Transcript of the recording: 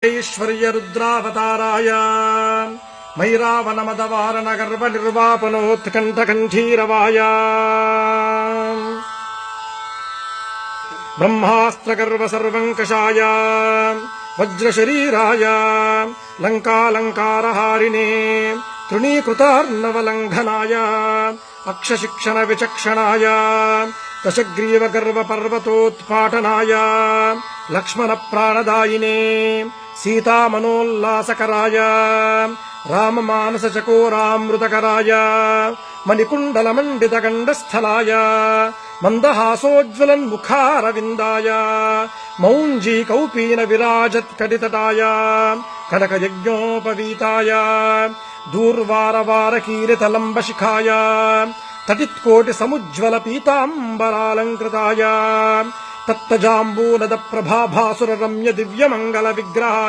ఐశ్వర్య రుద్రావతారాయ మైరావనమదవారణ గర్వ నిర్వాపనోత్కంఠకంఠీరవాయ బ్రహ్మాస్త్ర గర్వ సర్వంకషాయ వజ్రశరీరాయ లంకాలంకారహారిణే తృణీకృతార్ణవలంఘనాయ అక్షశిక్షణ విచక్షణాయ దశగ్రీవ గర్వ పర్వతోత్పాటనాయ లక్ష్మణ ప్రాణదాయినే సీతామనోల్లాసకరాయ రామమానస చకోరామృతకరాయ మణికుండలమండిత గండస్థలాయ మందహాసోజ్వలన్ముఖారవిందాయ మౌంజీ కౌపీన విరాజత్కటితటాయ కనకయజ్ఞోపవీతాయ దూర్వారవారకీరితలంబశిఖాయ తటిత్కోటి సముజ్వల పీతాంబరాలంకృతాయ తప్తజాంబూనద ప్రభాభాసుర రమ్య దివ్యమంగళ విగ్రహాయ